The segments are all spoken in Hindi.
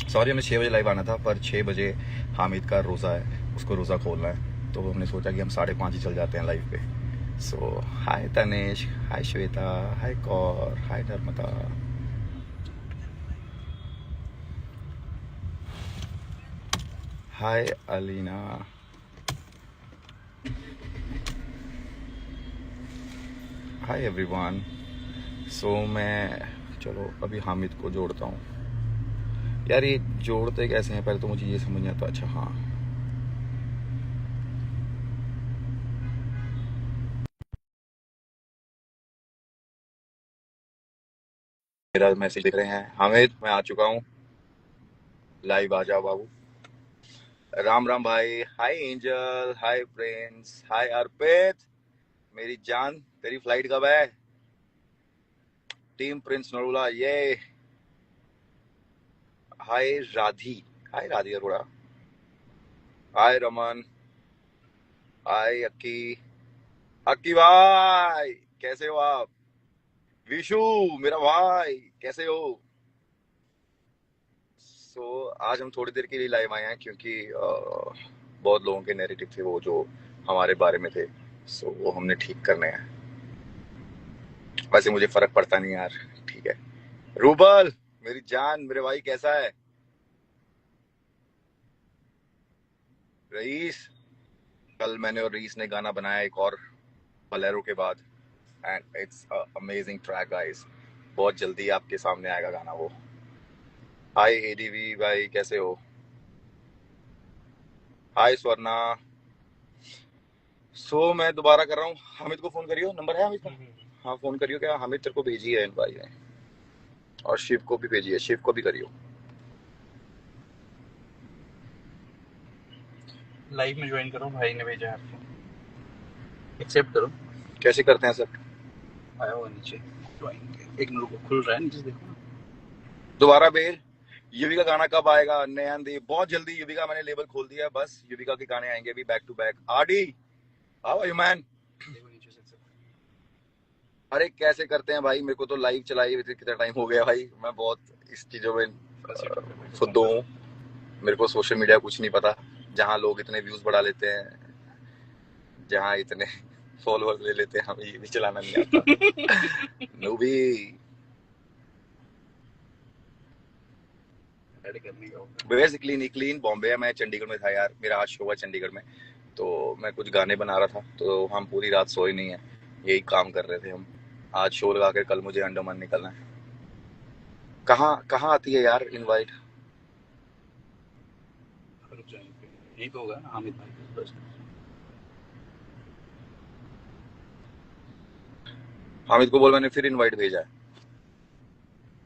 सॉरी, हमें 6 बजे लाइव आना था, पर 6 बजे हामिद का रोज़ा है, उसको रोज़ा खोलना है, तो हमने सोचा कि हम 5:30 ही चल जाते हैं लाइव पे। So hi Tanesh, hi Shweta, hi Kaur, hi Narmada. Hi Alina. Hi everyone. So मैं चलो अभी हामिद को जोड़ता हूँ। यार ये जोड़ते कैसे हैं, पहले तो मुझे ये समझ नहीं आता। अच्छा हाँ, मेरा मैसेज देख रहे हैं। हामिद मैं आ चुका हूँ, लाइव आ जाओ बाबू। राम राम भाई। हाय एंजल, हाय फ्रेंड्स, हाय अर्पित, मेरी जान, तेरी फ्लाइट कब है? टीम प्रिंस नरूला, ये हाय राधी, हाय राधी अरोड़ा, हाय रमन, हाय अक्की, अक्की भाई कैसे हो आप? विशु मेरा भाई कैसे हो? आज हम थोड़ी देर के लिए लाइव आए हैं क्योंकि बहुत लोगों के नैरेटिव थे वो जो हमारे बारे में थे, वो हमने ठीक करने हैं। वैसे मुझे फर्क पड़ता नहीं यार, ठीक है। रूबल मेरी जान, मेरे भाई कैसा है? रईस, कल मैंने और रईस ने गाना बनाया एक और बलेरो के बाद, and it's amazing track guys. बहुत जल्दी आपके सामने आएगा गाना वो। हाय एडीवी भाई कैसे हो? हाय स्वर्णा। मैं दोबारा कर रहा हूँ, हामिद को फोन करियो, नंबर है हामिद का? हाँ फोन करियो, क्या हामिद तेरे को भेजी है भाई ने, और शिव को भी भेजी है, शिव को भी करियो। लाइव में ज्वाइन करो, भाई ने भेजा है आपको, एक्सेप्ट करो। कैसे करते हैं सर? आया हुआ नीचे ज्वाइन, एक मिनट को खुल रहा है नीचे देखो। दोबारा भेज। युविका गाना कब आएगा? नयन दी, बहुत जल्दी युविका, मैंने लेबल खोल दिया है, बस युविका के गाने आएंगे अभी back to back. RD how are you man? देखो नीचे से अरे कैसे करते हैं भाई, मेरे को तो लाइव चलाई हुई थी, कितना टाइम हो गया भाई, मैं बहुत इस चीजों में फुद्दू हूँ। मेरे को सोशल मीडिया कुछ नहीं पता, जहाँ लोग इतने व्यूज बढ़ा लेते हैं, जहाँ इतने फॉलोअर्स ले लेते हैं, हमें ये भी चलाना नहीं आता। नूबी ऐड करने का होगा। Wears clean? क्लीन बॉम्बे है, मैं चंडीगढ़ में था यार, मेरा आज शो हुआ चंडीगढ़ में, तो मैं कुछ गाने बना रहा था, तो हम पूरी रात सोए नहीं है, यही काम कर रहे थे हम। आज शो लगा कर कल मुझे अंडमान निकलना है। कहाँ कहाँ आती है यार इनवाइट? रुक जाओ, यही तो होगा ना हामिद भाई बस। हामिद को बोल, मैंने फिर इनवाइट भेजा है।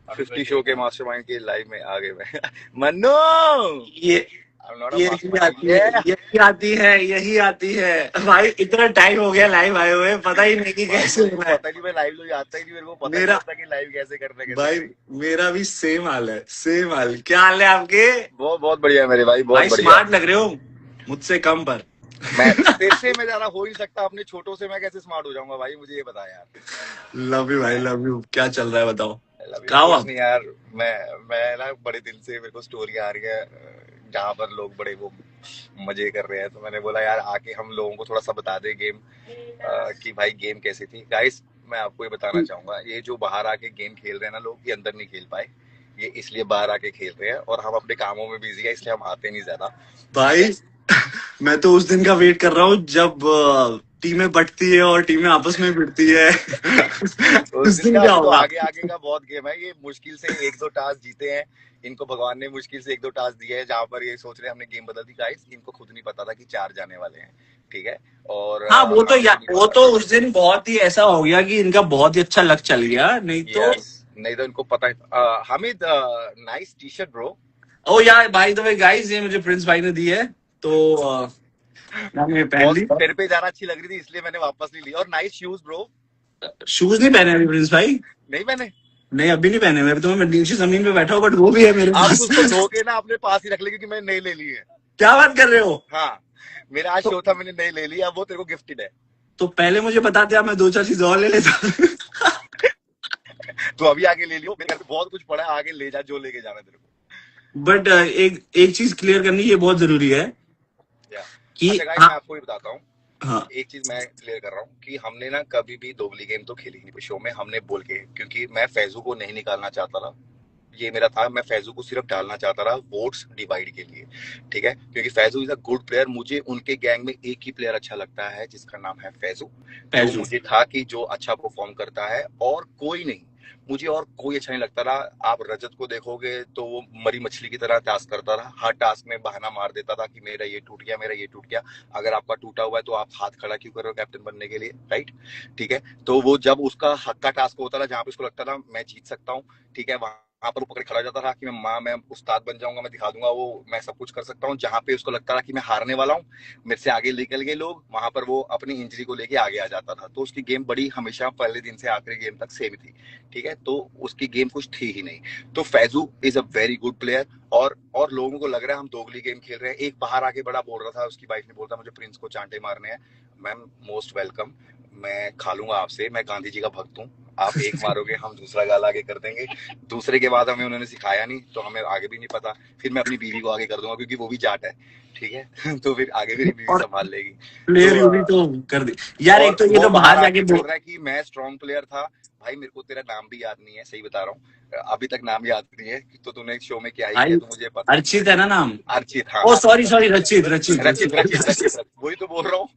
हामिद 50 भाई शो के मास्टरमाइंड के लाइव में आ गए मैं। मन्नू ये I'm not a यही mastermind, आती है, yeah. यही आती है, यही आती है भाई। इतना टाइम हो गया लाइव आए हुए, पता ही नहीं कि भाई कैसे मुझे हो रहा है। पता नहीं, मैं लाइव तो आता ही नहीं, मेरे को पता नहीं मेरा होता कि लाइव कैसे करना है, कैसे भाई, नहीं। मेरा भी सेम हाल है, सेम हाल। क्या हाल है आपके? बहुत बहुत बढ़िया मेरे भाई, बहुत भाई बढ़िया। स्मार्ट लग रहे हो मुझसे कम पर। मैं तेरे से मैं ज्यादा हो ही सकता, अपने छोटों से मैं कैसे स्मार्ट हो जाऊंगा भाई, मुझे ये बता यार। लव यू भाई, लव यू। क्या चल रहा है बताओ? लव यू कहाँ हो कुछ आप? नहीं यार, मैं ना बड़े दिन से मेरे को स्टोरी आ रही है जहाँ पर लोग बड़े वो मजे कर रहे हैं, तो मैंने बोला यार आके हम लोगों को थोड़ा सा बता दे गेम, कि भाई गेम कैसी थी गाइस। मैं आपको ये बताना चाहूंगा, ये जो बाहर आके गेम खेल रहे हैं ना लोग, ये अंदर नहीं खेल पाए, ये इसलिए बाहर आके खेल रहे हैं, और हम अपने कामों में बिजी है इसलिए हम आते नहीं ज्यादा, ठीक भाई है। मैं तो उस दिन का वेट कर रहा हूँ जब टीमें बंटती है और टीमें आपस में भिड़ती है। तो उस उस दिन दिन का क्या अभी तो होगा? आगे आगे का बहुत गेम है, ये मुश्किल से 1-2 टास्क जीते हैं, इनको भगवान ने मुश्किल से 1-2 टास्क दिए हैं जहां पर ये सोच रहे हैं हमने गेम बदल दी गाइस, इनको खुद नहीं पता था कि 4 जाने वाले हैं, ठीक है। और हाँ वो तो हमें भी नहीं वो पता। तो उस दिन बहुत ही ऐसा हो गया कि इनका बहुत ही अच्छा लक चल गया, नहीं तो। यस, नहीं तो इनको पता Hamid, nice T shirt bro. ओ यार भाई, द वे गाइस, ये मुझे प्रिंस भाई ने दी है, तो मैंने ये पहन बहुत ली। तेरे पे ज्यादा अच्छी लग रही थी इसलिए मैंने वापस नहीं ली, और नाइस शूज ब्रो। शूज नहीं पहने अभी प्रिंस भाई? नहीं मैंने, नहीं अभी नहीं पहने, मैं तो मैं नीचे जमीन पे बैठा हूँ, बट वो भी है मेरे आप पास। उसको धो के ना अपने पास ही रख ले क्योंकि मैंने नई ले ली है। क्या बात कर रहे हो? हाँ, मेरा आज तो, शो था, मैंने नई ले ली, अब वो तेरे को गिफ्टेड है। तो पहले मुझे बता दिया, मैं 2-4 चीजें और ले लेता। तो अभी आगे ले लियो, मेरे घर पे बहुत कुछ पड़ा है, आगे ले जा जो लेके जाना है तेरे को। बट एक एक चीज क्लियर करनी ये बहुत जरूरी है या कि अच्छा गाइस, हाँ। मैं आपको भी बताता हूँ, हाँ। एक चीज मैं क्लियर कर रहा हूँ कि हमने ना कभी भी दोगली गेम तो खेली नहीं शो में, हमने बोल के, क्योंकि मैं फैजू को नहीं निकालना चाहता था। ये मेरा था, मैं फैजू को सिर्फ डालना चाहता था वोट्स डिवाइड के लिए, ठीक है, क्योंकि Faizu is a good player. मुझे उनके गैंग में एक ही प्लेयर अच्छा लगता है जिसका नाम है फैजू। तो पैजू। मुझे था कि जो अच्छा परफॉर्म करता है, और कोई नहीं, मुझे और कोई अच्छा नहीं लगता था। आप रजत को देखोगे तो वो मरी मछली की तरह टास्क करता था, हर टास्क में बहाना मार देता था कि मेरा ये टूट गया, मेरा ये टूट गया। अगर आपका टूटा हुआ है तो आप हाथ खड़ा क्यों कर रहे हो कैप्टन बनने के लिए, राइट? ठीक है, तो वो जब उसका हक का टास्क होता था जहां पे उसको लगता था मैं जीत सकता हूँ, ठीक है, वहां पर वो पकड़ खड़ा हो जाता था कि मैं उस्ताद बन जाऊंगा, मैं दिखा दूंगा, वो मैं सब कुछ कर सकता हूँ। जहां पे उसको लगता था कि मैं हारने वाला हूँ, मेरे से आगे निकल गए लोग, वहां पर वो अपनी इंजरी को लेके आगे आ जाता था। तो उसकी गेम बड़ी हमेशा पहले दिन से आखिरी गेम तक सेम थी, ठीक है, तो उसकी गेम कुछ थी ही नहीं। तो Faizu is a very good player, और लोगों को लग रहा है हम दोगली गेम खेल रहे हैं। एक बाहर आके बड़ा बोल रहा था, उसकी वाइफ ने बोलता मुझे प्रिंस को चांटे मारने हैं। मैम मोस्ट वेलकम, मैं खा लूंगा आपसे, मैं गांधी जी का भक्त हूँ। आप एक मारोगे, हम दूसरा गाल आगे कर देंगे। दूसरे के बाद हमें उन्होंने सिखाया नहीं, तो हमें आगे भी नहीं पता। फिर मैं अपनी बीवी को आगे कर दूंगा क्योंकि वो भी जाट है, ठीक है तो फिर आगे मेरी बीवी और संभाल लेगी। प्लेयर तो यूवी तो कर दी यार। एक और तो ये वो तो बाहर बाहर जाके आके बोल रहा है कि मैं स्ट्रॉन्ग प्लेयर था। भाई मेरे को तेरा नाम भी याद नहीं है, सही बता रहा हूँ, अभी तक नाम याद नहीं है। तो तूने शो में क्या ही किया भाई तो मुझे पता नहीं अर्चित है ना नाम? है। अर्चित, हाँ ओ अर्चित सॉरी सॉरी, अर्चित रचित रचित रचित रचित रचित। रचित, वही तो बोल रहा हूँ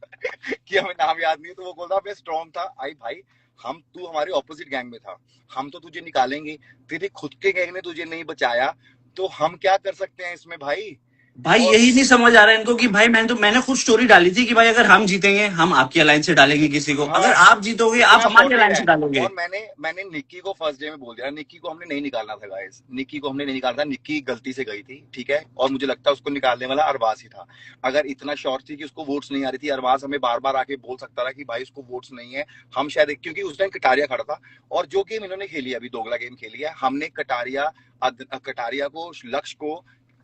कि हमें नाम याद नहीं है। तो वो बोल रहा मैं स्ट्रॉन्ग था। आई भाई, हम, तू हमारे ऑपोजिट गैंग में था, हम तो तुझे निकालेंगे, तेरे खुद के गैंग ने तुझे नहीं बचाया, तो हम क्या कर सकते हैं इसमें भाई? भाई और यही नहीं समझ आ रहा है इनको कि भाई मैंने खुद स्टोरी डाली थी कि भाई अगर हम जीतेंगे हम आपकी अलायंस से डालेंगे किसी को, अगर हाँ, आप जीतोगे आप इतना हमारी सॉर्टेड अलायंस है। से डालोगे। और मैंने निक्की को फर्स्ट डे में बोल दिया, निक्की को हमने नहीं निकालना था गाइस, निक्की को हमने नहीं निकालना था। निक्की गलती से गई थी, ठीक है, और मुझे लगता है उसको निकालने वाला अरबाज ही था। अगर इतना श्योर थी कि उसको वोट्स नहीं आ रही थी, अरबाज हमें बार बार आके बोल सकता था कि भाई उसको वोट्स नहीं है। हम शायद, क्योंकि उस टाइम कटारिया खड़ा था, और जो गेम इन्होंने खेली है अभी, दोगला गेम खेली है हमने, कटारिया को, लक्ष्य को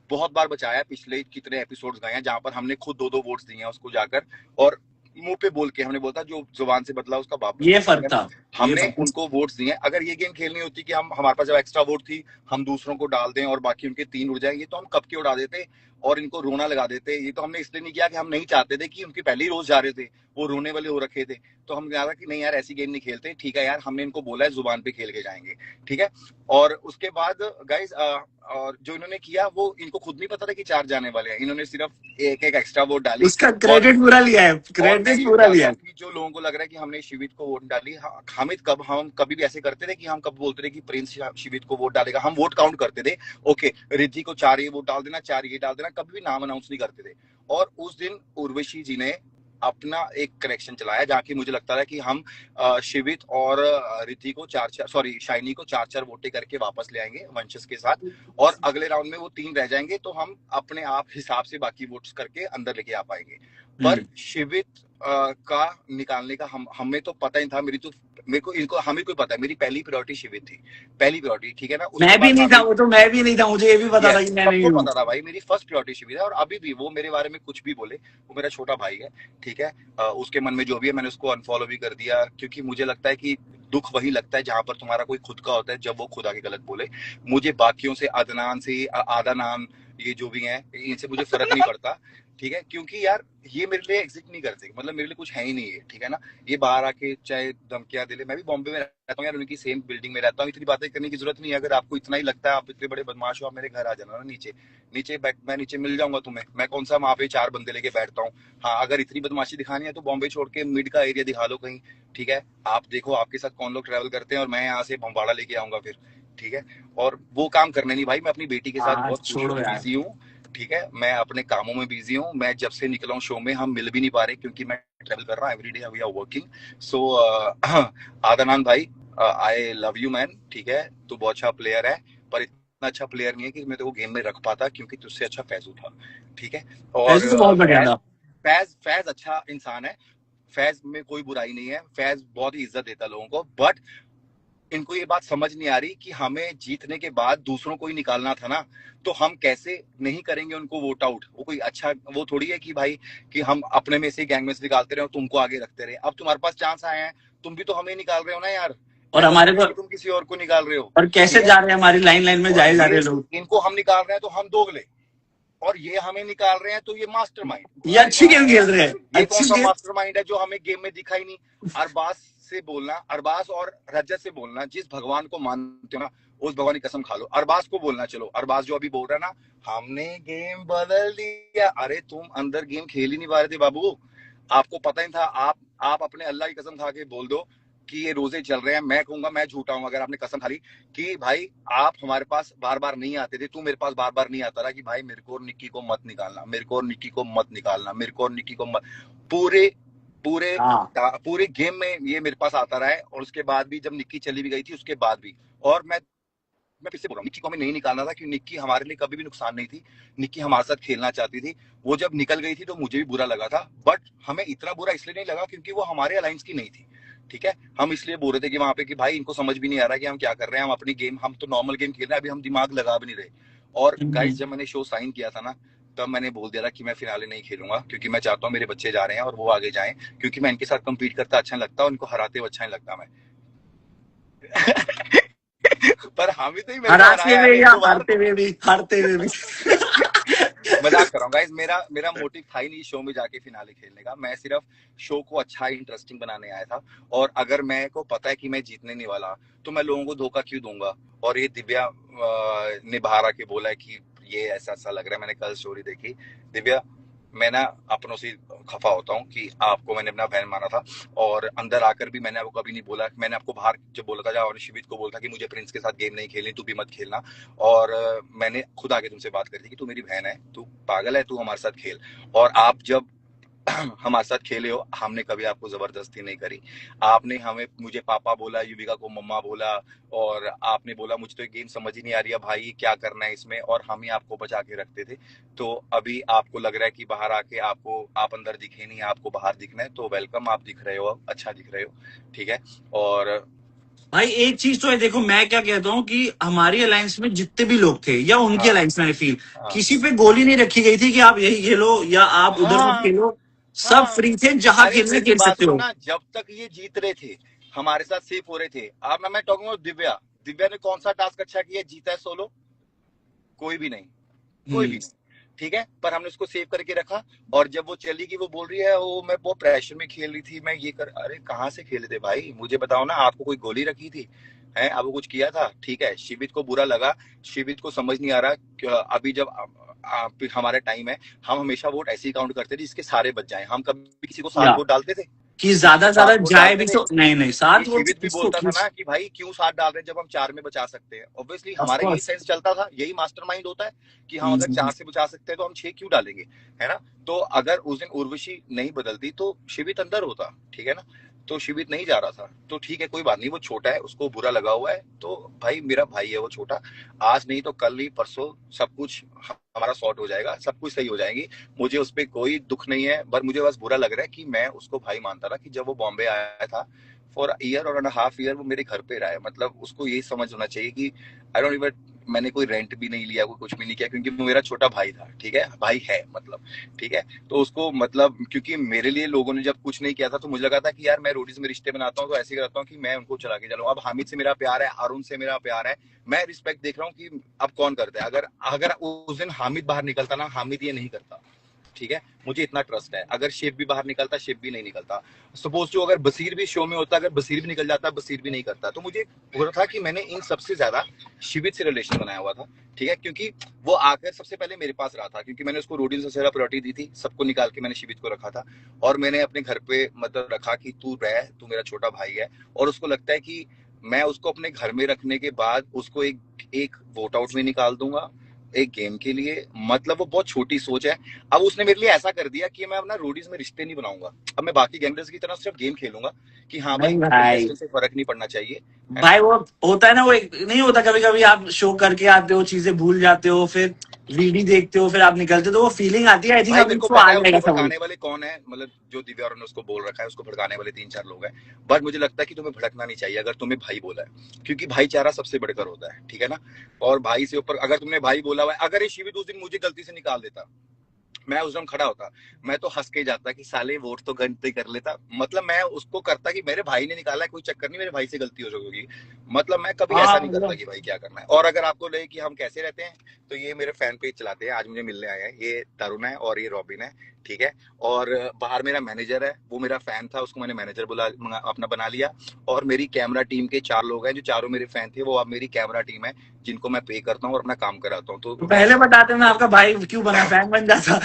बहुत बार बचाया। पिछले कितने एपिसोड्स गए हैं जहां पर हमने खुद दो दो वोट्स दिए हैं उसको जाकर, और मुंह पे बोल के हमने बोलता जो जुबान से बदला उसका बाप ये बदला, ठीक फर्क है ना? था। ये हमने फर्क। उनको वोट्स दिए। अगर ये गेम खेलनी होती कि हम, हमारे पास जब एक्स्ट्रा वोट थी, हम दूसरों को डाल दें और बाकी उनके 3 उड़ जाएंगे, तो हम कब के उड़ा देते और इनको रोना लगा देते। ये तो हमने इसलिए नहीं किया कि हम नहीं चाहते थे, कि उनके पहले ही रोज जा रहे थे, वो रोने वाले हो रखे थे। तो हम कहा कि नहीं यार ऐसी गेम नहीं खेलते, ठीक है यार, हमने इनको बोला है जुबान पे खेल के जाएंगे, ठीक है। और उसके बाद गाइस, और जो इन्होंने किया वो इनको खुद नहीं पता था कि 4 जाने वाले हैं। इन्होंने सिर्फ एक एक एक्स्ट्रा वोट डाली। उसका और क्रेडिट पूरा लिया है, और मैं क्रेडिट ये भी पूरा जानता लिया हूँ है। कि जो लोगों को लग रहा है कि हमने शिवित को वोट डाली, हामिद, हम कभी भी ऐसे करते थे कि हम कब बोलते थे कि प्रिंस शिवित को वोट डालेगा? हम वोट काउंट करते थे, ओके रिद्धि को 4 ये वोट डाल देना, 4 ये डाल देना, कभी भी नाम अनाउंस नहीं करते थे। और उस दिन उर्वशी जी ने अपना एक करेक्शन चलाया जहाँ की मुझे लगता है कि हम शिवित और रिद्धि को 4-4, सॉरी शाइनी को 4-4 वोटे करके वापस ले आएंगे वंशस के साथ, और अगले राउंड में वो 3 रह जाएंगे, तो हम अपने आप हिसाब से बाकी वोट्स करके अंदर लेके आ पाएंगे। पर शिवित का निकालने का हमें तो पता ही था। मेरे को, इनको, हमें को पता है मेरी पहली प्रायोरिटी शिवित थी, पहली प्रायोरिटी, ठीक है ना? उसके मैं भी बाद नहीं था, हमें, वो तो मैं भी नहीं था, मुझे ये भी पता था यस, कि मैं नहीं सबको हूँ। पता था भाई मेरी फर्स्ट प्रायोरिटी शिविर है। और अभी भी वो मेरे बारे में कुछ भी बोले, वो मेरा छोटा भाई है, ठीक है, उसके मन में जो भी है, मैंने उसको अनफॉलो भी कर दिया, क्योंकि मुझे लगता है कि दुख वही लगता है जहां पर तुम्हारा कोई खुद का होता है, जब वो खुद आके गलत बोले। मुझे बाकियों से, अदनान से, आदा नाम, ये जो भी हैं, इनसे मुझे फर्क नहीं पड़ता, ठीक है, क्योंकि यार ये मेरे लिए एग्जिस्ट नहीं करते, मतलब मेरे लिए कुछ है ही नहीं है, ठीक है ना? ये बाहर आके चाहे धमकियां दे ले, मैं भी बॉम्बे में रहता हूँ यार, उनकी सेम बिल्डिंग में रहता हूँ, इतनी बातें करने की जरूरत नहीं है। अगर आपको इतना ही लगता है आप इतने बड़े बदमाश हो, आप मेरे घर आ जाना ना, नीचे नीचे बैठ, मैं नीचे मिल जाऊंगा तुम्हें। मैं कौन सा वहां पे 4 बंदे लेके बैठता हूँ? हाँ, अगर इतनी बदमाशी दिखानी है तो बॉम्बे छोड़ के मिड का एरिया दिखा लो कहीं, ठीक है? आप देखो आपके साथ कौन लोग ट्रैवल करते हैं, और मैं यहाँ से बमबाड़ा लेके आऊंगा फिर, ठीक है? और वो काम करने नहीं भाई, मैं अपनी बेटी के साथ हाँ बहुत खुश छोड़ो हूँ, यार। बिजी हूँ, ठीक है, मैं अपने कामों में बिजी हूँ। मैं जब से निकला हूँ शो में, हम मिल भी नहीं पा रहे क्योंकि मैं ट्रैवल कर रहा हूँ, एवरीडे वी आर वर्किंग। सो आदनान भाई, आई लव यू मैन, ठीक है, तू बहुत अच्छा प्लेयर है, पर इतना अच्छा प्लेयर नहीं है कि मैं तेरे को गेम में रख पाता, क्योंकि तुझसे अच्छा फैजू था, ठीक है? और पैसे तो बहुत बढ़िया था। फैज फैज अच्छा इंसान है, फैज में कोई बुराई नहीं है, फैज बहुत ही इज्जत देता है लोगों को। बट इनको ये बात समझ नहीं आ रही कि हमें जीतने के बाद दूसरों को ही निकालना था ना, तो हम कैसे नहीं करेंगे उनको वोट आउट? वो कोई अच्छा, वो थोड़ी है कि भाई कि हम अपने में से गैंग में से निकालते रहे और तुमको आगे रखते रहे। अब तुम्हारे पास चांस आए हैं, तुम भी तो हमें निकाल रहे हो ना यार। और ऐसा हमारे थोड़ी को, है कि तुम किसी और को निकाल रहे हो, और कैसे ठीक है। जा रहे हैं, हमारी लाइन लाइन में और जाए जा रहे ये हैं लोग। इनको हम निकाल रहे हैं तो हम दोगले, और ये हमें निकाल रहे हैं तो ये मास्टरमाइंड। ये अरे अच्छी वाह गेम खेल यार, रहे हैं, ये कौन अच्छी सा गेम। मास्टरमाइंड है जो हमें गेम में दिखा ही नहीं। अरबाज से बोलना, अरबाज और रजत से बोलना, जिस भगवान को मानते हो ना उस भगवान की कसम खा लो, अरबाज को बोलना, चलो अरबाज जो अभी बोल रहा है ना हमने गेम बदल दिया, अरे तुम अंदर गेम खेल ही नहीं पा रहे थे बाबू, आपको पता ही था। आप अपने अल्लाह की कसम खा के बोल दो कि ये रोजे चल रहे हैं, मैं कहूंगा मैं झूठा हूं अगर आपने कसम खा ली कि भाई आप हमारे पास बार बार नहीं आते थे, तू मेरे पास बार बार नहीं आता था कि भाई मेरे को और निक्की को मत निकालना, मेरे को और निक्की को मत निकालना, मेरे को और निक्की को मत। पूरे पूरे हाँ पूरे गेम में ये मेरे पास आता रहा है, और उसके बाद भी जब निक्की चली भी गई थी उसके बाद भी। और मैं फिर से बोल रहा हूँ, निक्की को हमें नहीं निकालना था, क्योंकि निक्की हमारे लिए कभी भी नुकसान नहीं थी, निक्की हमारे साथ खेलना चाहती थी। वो जब निकल गई थी तो मुझे भी बुरा लगा था, बट हमें इतना बुरा इसलिए नहीं लगा क्योंकि वो हमारे अलायंस की नहीं थी, ठीक है। हम इसलिए बोल रहे थे कि वहां पे कि भाई इनको समझ भी नहीं आ रहा कि हम क्या कर रहे हैं, हम अपनी गेम, हम तो नॉर्मल गेम खेल रहे हैं, अभी हम दिमाग लगा भी नहीं रहे। और गाइस जब मैंने शो साइन किया था ना, तब मैंने बोल दिया था कि मैं फिनाले नहीं खेलूंगा, क्योंकि मैं चाहता हूँ मेरे बच्चे जा रहे हैं और वो आगे जाएं, क्योंकि मैं इनके साथ कम्पीट करता अच्छा नहीं लगता, उनको हराते हुए अच्छा नहीं लगता मैं। पर हामिद ने ही मेरे को हराते हराया है हुए एक या दो बार। हारते हुए भी, हारते हुए भी। मजाक कर रहा हूँ गाइस, मेरा मेरा मोटिव था ही नहीं शो में जाके फिनाले खेलने का, मैं सिर्फ शो को अच्छा इंटरेस्टिंग बनाने आया था। और अगर मैं को पता है कि मैं जीतने नहीं वाला तो मैं लोगों को धोखा क्यों दूंगा। और ये दिव्या ने बाहर आके बोला है कि ये ऐसा ऐसा लग रहा है, मैंने कल स्टोरी देखी। दिव्या, मैं ना अपनों से खफा होता हूँ कि आपको मैंने अपना बहन माना था, और अंदर आकर भी मैंने आपको कभी नहीं बोला। मैंने आपको बाहर जब बोला था, और शिवित को बोला था कि मुझे प्रिंस के साथ गेम नहीं खेलनी, तू भी मत खेलना। और मैंने खुद आके तुमसे बात करी थी कि तू मेरी बहन है, तू पागल है, तू हमारे साथ खेल। और आप जब हमारे साथ खेले हो, हमने कभी आपको जबरदस्ती नहीं करी। आपने हमें, मुझे पापा बोला, युविका को मम्मा बोला, और आपने बोला मुझे तो ये गेम समझ ही नहीं आ रही है भाई, क्या करना है इसमें, और हम ही आपको बचा के रखते थे। तो अभी आपको लग रहा है कि बाहर आके आपको, आप अंदर दिखे नहीं, आपको बाहर दिखना है, तो वेलकम, आप दिख रहे हो, अच्छा दिख रहे हो, ठीक है। और भाई एक चीज तो है, देखो मैं क्या कहता हूँ कि हमारी अलायंस में जितने भी लोग थे, या उनकी हाँ अलायंस में, आई फील हाँ किसी पे गोली नहीं रखी गई थी कि आप यही खेलो या आप उधर मत हाँ खेलो। सब हाँ। फ्री थे, जहां अरे खेलना मेरी खेल बात सकते हो। सुनना, जब तक ये जीत रहे थे, हमारे साथ सेफ हो रहे थे। अब मैं टॉकिंग अबाउट दिव्या, दिव्या ने कौन सा टास्क अच्छा किया, जीता है सोलो? कोई भी नहीं, कोई भी हम्म। नहीं, ठीक है। पर हमने उसको सेव करके रखा। और जब वो चली गई, वो बोल रही है वो मैं बहुत प्रेशर में खेल रही थी, मैं ये कर, अरे कहाँ से खेले थे भाई, मुझे बताओ ना, आपको कोई गोली रखी थी है, अब वो कुछ किया था, ठीक है। शिवित को बुरा लगा, शिवित को समझ नहीं आ रहा अभी जब हमारा टाइम है, हम हमेशा वोट ऐसे ही काउंट करते थे जिसके सारे बच जाए। हम कभी किसी को सात या वोट डालते थे? कि ज्यादा से ज्यादा सात वोट जाए डालते भी थे? तो नहीं, नहीं ये साथ वो शिवित भी किसको बोलता था किस। ना कि भाई क्यों साथ डाल रहे हैं जब हम चार में बचा सकते हैं। ऑब्वियसली ऑफ हमारा यही कोर्स। सेंस चलता था, यही मास्टरमाइंड होता है कि हम अगर चार से बचा सकते हैं तो हम छह क्यों डालेंगे, है ना। तो अगर उस दिन उर्वशी नहीं बदलती तो शिवित अंदर होता, ठीक है ना। तो शिवित नहीं जा रहा था, तो ठीक है, कोई बात नहीं, वो छोटा है, उसको बुरा लगा हुआ है, तो भाई मेरा भाई है वो छोटा, आज नहीं तो कल ही परसों सब कुछ हमारा सॉर्ट हो जाएगा, सब कुछ सही हो जाएगी। मुझे उस पर कोई दुख नहीं है, पर मुझे बस बुरा लग रहा है कि मैं उसको भाई मानता था कि जब वो बॉम्बे आया था फॉर ईयर और एंड हाफ ईयर, वो मेरे घर पे रहा है। मतलब उसको ये समझ होना चाहिए कि आई डोंट इवन, मैंने कोई रेंट भी नहीं लिया, कोई कुछ भी नहीं किया, क्योंकि वो मेरा छोटा भाई था, ठीक है, भाई है मतलब, ठीक है। तो उसको मतलब, क्योंकि मेरे लिए लोगों ने जब कुछ नहीं किया था तो मुझे लगा था कि यार मैं रोडीज में रिश्ते बनाता हूँ तो ऐसे करता हूँ कि मैं उनको चला के चलूँ। अब हामिद से मेरा प्यार है, अरुण से मेरा प्यार है, मैं रिस्पेक्ट देख रहा हूँ कि अब कौन करता है। अगर अगर उस दिन हामिद बाहर निकलता ना, हामिद ये नहीं करता, ठीक है। मुझे इतना ट्रस्ट है, अगर शिव भी बाहर निकलता, शिव भी नहीं निकलता। सपोज जो अगर बसीर भी शो में होता, अगर बसीर भी निकल जाता, बसीर भी नहीं करता। तो मुझे हो रहा था कि मैंने इन सबसे ज्यादा शिवित से रिलेशन बनाया हुआ था, ठीक है, क्योंकि वो आकर सबसे पहले मेरे पास रहा था, क्योंकि मैंने उसको रोडीन से ज्यादा प्रायोरिटी दी थी, सबको निकाल के मैंने शिवित को रखा था। और मैंने अपने घर पे मतलब रखा कि तू रह, तू मेरा छोटा भाई है। और उसको लगता है कि मैं उसको अपने घर में रखने के बाद उसको एक एक वोट आउट में निकाल दूंगा एक गेम के लिए, मतलब वो बहुत छोटी सोच है। अब उसने मेरे लिए ऐसा कर दिया कि मैं अपना रोडीज में रिश्ते नहीं बनाऊंगा, अब मैं बाकी गैंगस्टर्स की तरह सिर्फ गेम खेलूंगा कि हाँ भाई नहीं भाई, कंटेस्टेंट से फर्क नहीं पड़ना चाहिए, है ना। भाई वो होता है ना, वो एक नहीं होता, कभी कभी आप शो करके आते हो, चीजें भूल जाते हो, फिर वीडी देखते हो, फिर आप निकलते हो, तो वो फीलिंग आती है। आई थिंक भाई अब मेरे को उसको पता आ है जाएगा उसको समझ। भड़काने वाले कौन है, मतलब जो दिव्या और ने उसको बोल रखा है, उसको भड़काने वाले तीन चार लोग हैं। बट मुझे लगता है कि तुम्हें भड़कना नहीं चाहिए अगर तुम्हें भाई बोला है, क्योंकि भाईचारा सबसे बढ़कर होता है, ठीक है ना। और भाई से ऊपर अगर तुमने भाई बोला हुआ है, अगर ये शिवित उस दिन मुझे गलती से निकाल देता, मैं उस टाइम खड़ा होता, मैं तो हंस के जाता कि साले वोट तो गलती कर लेता, मतलब मैं उसको करता कि मेरे भाई ने निकाला है, कोई चक्कर नहीं, मेरे भाई से गलती हो जाएगी, मतलब मैं कभी ऐसा हाँ नहीं करता मतलब कि भाई क्या करना है। और अगर आपको लगे कि हम कैसे रहते हैं, तो ये मेरे फैन पेज चलाते हैं, आज मुझे मिलने आए हैं, ये तरुण है और ये रॉबिन है, ठीक है। और बाहर मेरा मैनेजर है, वो मेरा फैन था, उसको मैंने मैनेजर अपना बना लिया। और मेरी कैमरा टीम के 4 लोग हैं, जो चारों मेरे फैन थे, वो अब मेरी कैमरा टीम है, जिनको मैं पे करता हूँ और अपना काम कराता हूँ। तो तो मैं पहले बताते मैं आपका भाई क्यों बना, फैन बन जाता।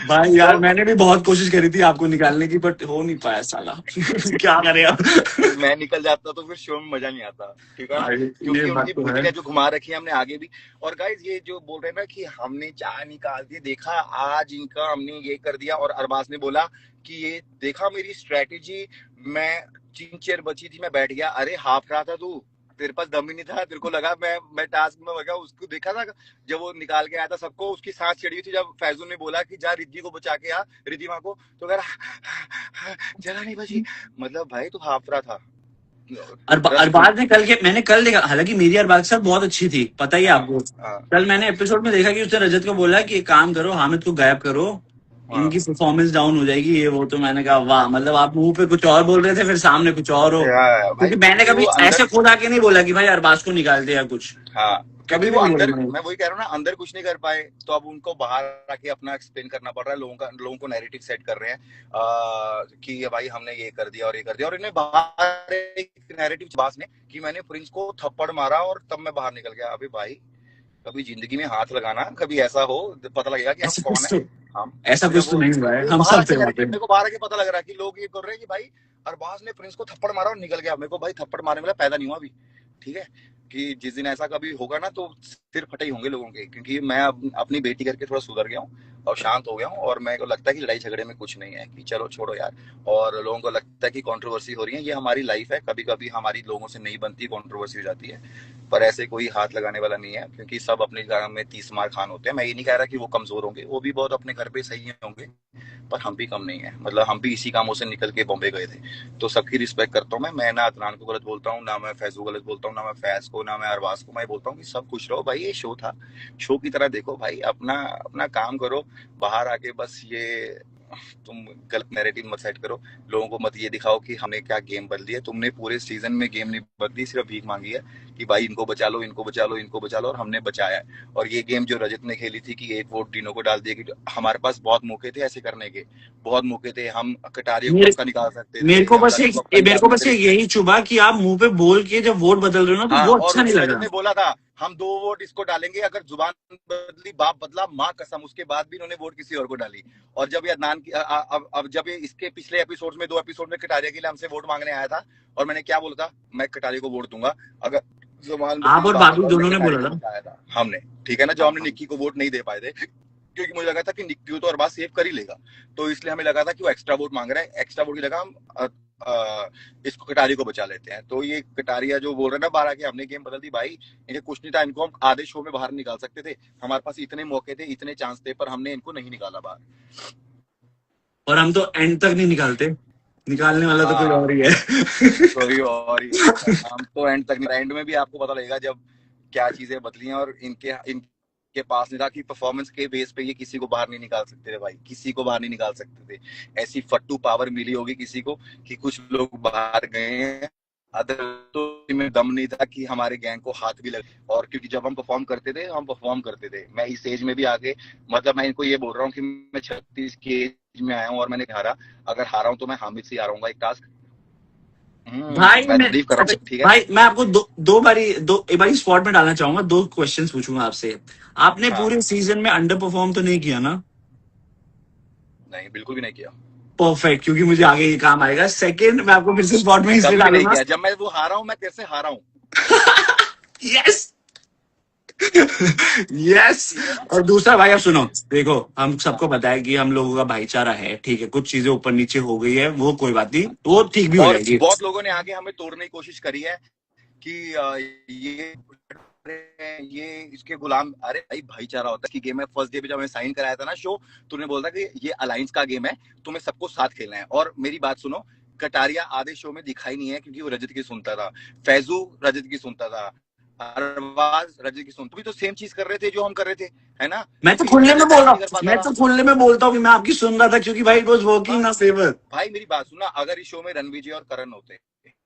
भाई तो यार मैंने भी बहुत कोशिश करी थी आपको निकालने की, बट हो नहीं पाया साला। क्या करें अब। मैं निकल जाता तो फिर शो में मजा नहीं आता, ठीक है ना, हाँ, ये क्योंकि बात उनकी तो है। बुद्धियां जो घुमा रखी है हमने आगे भी। और गाइज ये जो बोल रहे हैं ना कि हमने चाय निकाल दी, देखा आज इनका हमने ये कर दिया, और अरबाज ने बोला कि ये देखा मेरी स्ट्रेटेजी, मैं 3 चेयर बची थी, मैं बैठ गया, अरे हाफ रहा था तू, तेरे पास दम ही नहीं था, तेरे को लगा मैं टास्क में लगा, उसको देखा था जब वो निकाल के आया था सबको, उसकी सांस चढ़ी हुई थी, जब फैजूल ने बोला कि जा रिद्धि को बचा के आ, रिद्धिमा को, तो कह रहा जला नहीं बची, मतलब भाई तू हाफ रहा था, ट्रस्ट मी। अरबाज ने कल के, मैंने कल देखा, हालांकि मेरी अरबाज के साथ बहुत अच्छी थी, पता ही है हाँ आपको। हाँ कल मैंने एपिसोड में देखा कि उसने रजत को बोला कि एक काम करो, हामिद को गायब करो, हाँ इनकी परफॉर्मेंस डाउन हो जाएगी, ये वो। तो मैंने कहा वाह, मतलब आप मुंह पे कुछ और बोल रहे थे, फिर सामने कुछ और हो। भाई, क्योंकि मैंने क्योंकि वो कभी अंदर, ऐसे खुद आके नहीं बोला कि भाई अरबाज को निकाल दे या कुछ, हाँ क्योंकि कभी वो भी नहीं बोला अंदर, मैंने। मैं वही कह रहा हूँ ना, अंदर कुछ नहीं कर पाए, तो अब उनको बाहर आके अपना एक्सप्लेन करना पड़ रहा है, लोगों को नैरेटिव सेट कर रहे हैं कि भाई हमने ये कर दिया और ये कर दिया, और इन्हें बाहर एक नैरेटिव बास ने कि मैंने प्रिंस को थप्पड़ मारा और तब मैं बाहर निकल गया। अभी भाई कभी जिंदगी में हाथ लगाना, कभी ऐसा हो, पता लगेगा कि हम ऐसा कौन कुछ है। तो हम ऐसा जब कुछ तो वो नहीं हुआ है, वो हम बाहर सब थे आके वहां पे। नैरेटिव, मेरे को बाहर आके पता लग रहा है कि लोग ये कर रहे हैं कि भाई अरबाज ने प्रिंस को थप्पड़ मारा और निकल गया, मेरे को भाई थप्पड़ मारने वाला पैदा नहीं हुआ अभी, ठीक है। कि जिस दिन ऐसा कभी होगा ना, तो सिर फटे ही होंगे लोगों के, क्योंकि मैं अपनी बेटी करके थोड़ा सुधर गया हूँ और शांत हो गया हूँ, और मेरे को लगता है कि लड़ाई झगड़े में कुछ नहीं है, कि चलो छोड़ो यार। और लोगों को लगता है कि कंट्रोवर्सी हो रही है, ये हमारी लाइफ है, कभी कभी हमारी लोगों से नहीं बनती, कंट्रोवर्सी हो जाती है, पर ऐसे कोई हाथ लगाने वाला नहीं है, क्योंकि सब अपने घर में 30 मार खान होते हैं। मैं ये नहीं कह रहा कि वो कमजोर होंगे, वो भी बहुत अपने घर पे सही होंगे, पर हम भी कम नहीं है, मतलब हम भी इसी कामों से निकल के बॉम्बे गए थे। तो सबकी रिस्पेक्ट करता हूँ मैं ना अदनान को गलत बोलता हूँ, ना मैं फैजू गलत बोलता हूँ, ना मैं फैज को, ना मैं अरबाज को। मैं बोलता हूँ कि सब खुश रहो भाई, ये शो था, शो की तरह देखो भाई, अपना अपना काम करो, बाहर आके बस ये तुम गलत नैरेटिव मत सेट करो, लोगों को मत ये दिखाओ कि हमने क्या गेम बदली है। तुमने पूरे सीजन में गेम नहीं बदली, सिर्फ भीख मांगी है कि भाई इनको बचा लो, इनको बचा लो, इनको बचा लो, और हमने बचाया है। और ये गेम जो रजत ने खेली थी कि एक वोट डिनो को डाल दिया, कि हमारे पास बहुत मौके थे ऐसे करने के, बहुत मौके थे, हम कटारिया को मेरे पक्का निकाल सकते थे, मेरे को हम बस रजत एक को पक्का मेरे निकाल को बस सकते थे। एक यही चुभा कि आप मुंह पे बोल के जब वोट बदल रहे हो ना, तो हाँ, वो और अच्छा नहीं उसमें रजत लगा। ने बोला था हम 2 वोट इसको डालेंगे, अगर जुबान बदली बाप बदला माँ कसम, उसके बाद भी इन्होंने वोट किसी और को डाली। और जब ये अदनान की अब जब ये इसके पिछले एपिसोड में 2 एपिसोड में कटारिया के लिए हमसे वोट मांगने आया था, और मैंने क्या बोला था, मैं कटारिया को वोट दूंगा अगर जुबान आप बदली और बाप बाबू बदला, और मैं दोनों ने कटारिया बोला को था। बचाया था हमने, ठीक है ना, जो हमने निक्की को वोट नहीं दे पाए थे, क्योंकि मुझे लगा था कि निक्की तो अरबाज सेव कर ही लेगा, तो इसलिए हमें लगा था कि वो एक्स्ट्रा वोट मांग रहा है, एक्स्ट्रा वोट की लगा हम इसको कटारिया को बचा लेते हैं। तो ये कटारिया जो बोल रहे हैं ना बाहर आके हमने गेम बदल दी, भाई इनके कुछ नहीं था, इनको हम आधे शो में बाहर निकाल सकते थे, हमारे पास इतने मौके थे, इतने चांस थे, पर हमने इनको नहीं निकाला बाहर। और हम तो एंड तक नहीं निकालते, निकालने वाला तो कोई और हाँ, ही है। कोई और ही है, हम तो एंड तक नहीं, एंड में भी आपको पता लगेगा जब क्या चीजें बदली हैं, और इनके पास नहीं था कि परफॉर्मेंस के बेस पे ये किसी को बाहर नहीं निकाल सकते थे भाई, किसी को बाहर नहीं निकाल सकते थे। ऐसी फट्टू पावर मिली होगी किसी को कि कुछ लोग बाहर गए हैं, अदर तो में दम नहीं था कि हमारे गैंग को हाथ भी लगे। और क्योंकि जब हम परफॉर्म करते थे, मैं इस एज में भी आगे, मतलब मैं इनको ये बोल रहा हूँ कि मैं 36 की एज में आया हूँ और मैंने हारा, अगर हारा हूँ तो मैं हामिद से हारूंगा एक टास्क। भाई मैं मैं, बिलीव कर रहा अच्छा हूँ, ठीक है। भाई मैं आपको दो बारी एक बारी स्पॉट में डालना चाहूंगा, 2 क्वेश्चंस पूछूंगा आपसे। आपने हाँ, पूरे सीजन में अंडर परफॉर्म तो नहीं किया ना? नहीं बिल्कुल भी नहीं किया, परफेक्ट, क्योंकि मुझे आगे ये काम आएगा। सेकंड, मैं आपको फिर से स्पॉट में इसलिए कभी भी नहीं डालूंगा। किया। जब मैं वो हारा हूँ, मैं तेरे से हारा हूँ, यस। यस। ठीक है ना। और दूसरा भाई, आप सुनो, देखो हम सबको पता है कि हम लोगों का भाईचारा है, ठीक है, कुछ चीजें ऊपर नीचे हो गई है, वो कोई बात नहीं, वो ठीक भी हो और जाएगी। बहुत लोगों ने आगे हमें तोड़ने की कोशिश करी है कि ये इसके गुलाम, अरे भाई भाईचारा होता है कि गेम है। फर्स्ट डे पे जब हमें साइन कराया था ना शो, तूने बोला था कि ये अलायंस का गेम है, तुम्हें सबको साथ खेलना है। और मेरी बात सुनो, कटारिया आधे शो में दिखाई नहीं है क्योंकि वो रजत की सुनता था, फैजू रजत की सुनता था, अरबाज रजत की सुन, तुम भी तो सेम चीज कर रहे थे जो हम कर रहे थे, है ना? मैं तो कि खुलने मैं में बोल रहा नहीं कर हूँ, पाता मैं था। तो खुलने में बोलता हूँ कि मैं आपकी सुन रहा था क्योंकि भाई इट वाज वर्किंग ना फेवर। भाई मेरी बात सुनना, अगर इस शो में रणविजय और करण होते,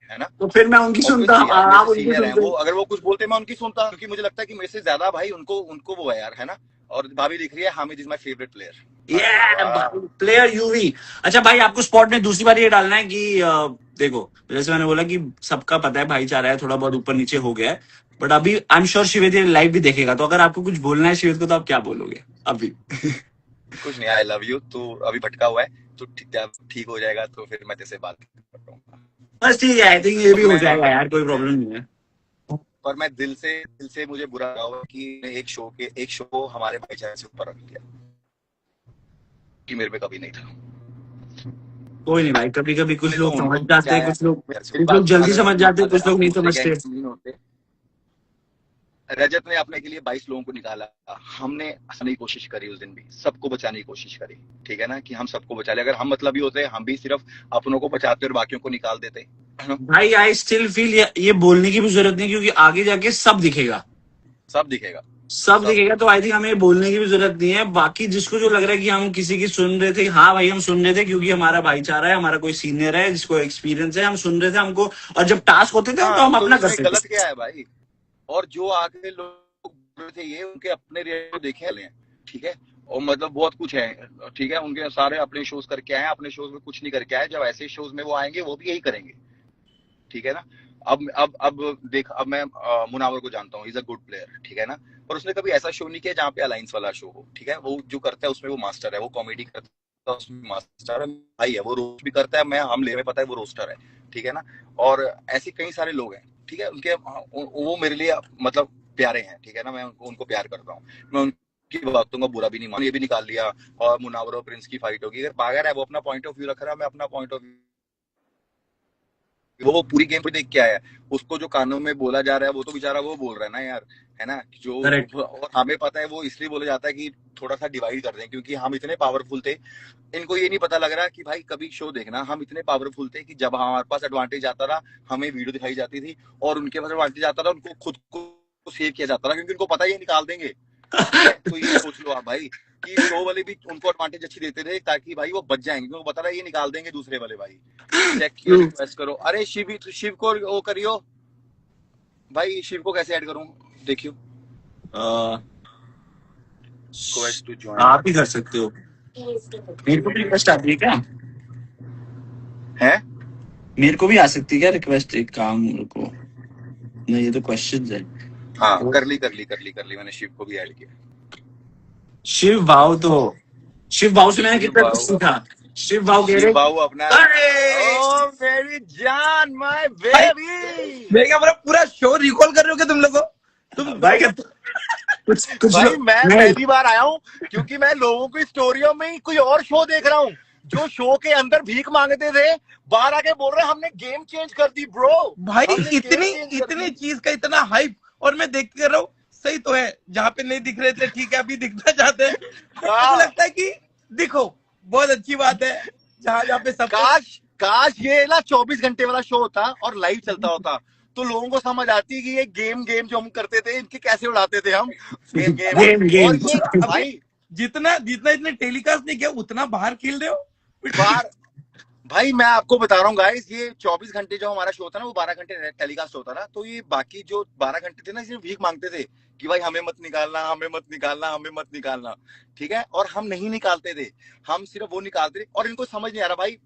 है ना, तो फिर मैं उनकी सुनता, ऑब्वियसली यार मेरे आप से उनकी सीनियर हैं सुनते। वो, अगर वो कुछ बोलते मैं उनकी सुनता, क्योंकि मुझे लगता है कि मेरे से ज्यादा भाई उनको उनको वो है यार, है ना? और भाभी दिख रही है, Hamid is my favourite player. ये वाह। Player UV. अच्छा भाई, आपको स्पॉट में दूसरी बार ये डालना है कि देखो, जैसे मैंने बोला कि सबका पता है भाईचारा है, थोड़ा बहुत ऊपर नीचे हो गया है, बट अभी आई एम श्योर शिवेद ये लाइव भी देखेगा, तो अगर आपको कुछ बोलना है शिवेद को तो आप क्या बोलोगे अभी? कुछ नहीं, आई लव यू, तू अभी भटका हुआ है, तो जब ठीक हो जाएगा तो फिर मैं तेरे से बात करूंगा। बस ठीक है, आई थिंक ये पर भी हो मैं जाएगा यार, कोई प्रॉब्लम नहीं है। पर मैं दिल से मुझे बुरा लगा हुआ कि एक शो हमारे भाईचारे से ऊपर रख दिया, कि मेरे पे कभी नहीं था। कोई नहीं भाई, कभी कभी कुछ नहीं तो लोग समझ उनको भी जाते क्या हैं, है, मेरी कुछ बात लोग सुन, जल्दी समझ जाते हैं, अगर कुछ लोग हम नहीं दूसरे समझते। गैंग नहीं होते, रजत ने अपने के लिए 22 लोगों को निकाला, हमने हंसने की कोशिश करी उस दिन भी, सबको बचाने की कोशिश करी, ठीक है ना, कि हम सबको बचा ले। अगर हम मतलबी होते, हम भी सिर्फ अपनों को बचाते और बाकियों को निकाल देते, है ना? भाई आई स्टिल फील ये बोलने की भी जरूरत नहीं, क्योंकि आगे जाके सब दिखेगा, सब दिखेगा, सब सब। दिखेगा। तो आई थिंक हमें बोलने की भी जरूरत नहीं है। बाकी जिसको जो लग रहा है कि हम किसी की सुन रहे थे, हाँ भाई हम सुन रहे थे क्योंकि हमारा भाईचारा है, हमारा कोई सीनियर है जिसको एक्सपीरियंस है, हम सुन रहे थे हमको, और जब टास्क होते थे तो हाँ, हम तो अपना इसमें करते गलत थे। क्या है भाई? और जो आगे लोग बोल रहे थे, ये उनके अपने रियल देखे वाले हैं, ठीक है, और मतलब बहुत कुछ है, ठीक है, उनके सारे अपने शोज करके आए हैं, अपने शोज में कुछ नहीं करके आए, जब ऐसे शोज में वो आएंगे वो भी यही करेंगे, ठीक है ना? अब देख, अब मैं मुनावर को जानता हूँ, इज अ गुड प्लेयर, ठीक है ना, पर उसने कभी ऐसा शो नहीं किया जहाँ पे अलायंस वाला शो हो, ठीक है, वो जो करता है उसमें वो मास्टर है, वो कॉमेडी करता है उसमें मास्टर है भाई है, वो रोस्ट भी करता है, मैं हम ले में पता है वो रोस्टर है, ठीक है ना? और ऐसे कई सारे लोग हैं, ठीक है, उनके वो मेरे लिए मतलब प्यारे हैं, ठीक है ना, मैं उनको प्यार करता हूँ, मैं उनकी बातों का बुरा भी नहीं मान, ये भी निकाल लिया और मुनावर और प्रिंस की फाइट होगी, अगर पागल है वो अपना पॉइंट ऑफ व्यू रख रहा है, मैं अपना पॉइंट ऑफ, वो पूरी गेम पे देख के आया है, उसको जो कानों में बोला जा रहा है वो तो बेचारा वो बोल रहा है ना यार, है ना, जो, करेक्ट। और हमें पता है वो इसलिए बोला जाता है कि थोड़ा सा डिवाइड कर दें, क्योंकि हम इतने पावरफुल थे, इनको ये नहीं पता लग रहा कि भाई कभी शो देखना, हम इतने पावरफुल थे कि जब हमारे पास एडवांटेज आता था हमें वीडियो दिखाई जाती थी, और उनके पास एडवांटेज आता था उनको खुद को सेव किया जाता था, क्योंकि उनको पता है ये निकाल देंगे, ठीक है, तो ये सोच लो आप भाई कि शो वाले भी उनको एडवांटेज अच्छी देते थे ताकि भाई वो बच जाएंगे, उनको पता था ये निकाल देंगे दूसरे वाले भाई। चेक किया, रिक्वेस्ट करो, अरे शिव को वो करियो भाई, शिव को कैसे ऐड करूं, देखियो, रिक्वेस्ट टू ज्वाइन आप ही कर सकते हो, मेरे को भी रिक्वेस्ट आती है क्या? है। मेरे को भी आ सकती है क्या रिक्वेस्ट? एक काम को, नहीं ये तो क्वेश्चन है। हाँ, कर ली, मैंने शिव को भी ऐड किया। शिव भाव तो, शिव भाव से मैंने शिव कितना कुछ भाव, सीखा। शिव भाव कह शिव रहे, बाबू अपना, अरे ओ मेरी जान, माय भाई बेबी। मैं क्या पूरा पूरा शो रिकॉल कर रहे हो क्या तुम लोगों? तुम भाई कुछ भाई लोग, मैं पहली बार आया हूँ, क्योंकि मैं लोगों की स्टोरियों में ही कोई और शो देख रहा हूँ, जो शो के अंदर भीख मांगते थे बाहर आके बोल रहे हमने गेम चेंज कर दी ब्रो, भाई हमने गेम इतनी चेंज कर इतनी दी। चीज का इतना हाइप, और मैं देख कर रहा हूँ सही तो है, जहाँ पे नहीं दिख रहे थे ठीक है अभी दिखना चाहते हैं, बट मुझे हाँ, लगता है कि दिखो बहुत अच्छी बात है, जहाँ जहाँ पे सब काश ये ना 24 घंटे वाला शो होता और लाइव चलता होता, तो लोगों को समझ आती कि ये गेम जो हम करते थे इनके कैसे उड़ाते थे हम, गेम गेम और ये अभी भाई जितना जितना इतने टेलीकास्ट नहीं किया उतना बाहर खेल रहे हो। बाहर, भाई मैं आपको बता रहा हूँ गाइस, ये 24 घंटे जो हमारा शो था ना वो 12 घंटे टेलीकास्ट होता था, तो ये बाकी जो 12 घंटे थे ना इसमें भीख मांगते थे कि भाई हमें मत निकालना, हमें मत निकालना, हमें मत निकालना, ठीक है, और हम नहीं निकालते थे, हम सिर्फ वो निकालते थे, और इनको समझ नहीं आ रहा भाई,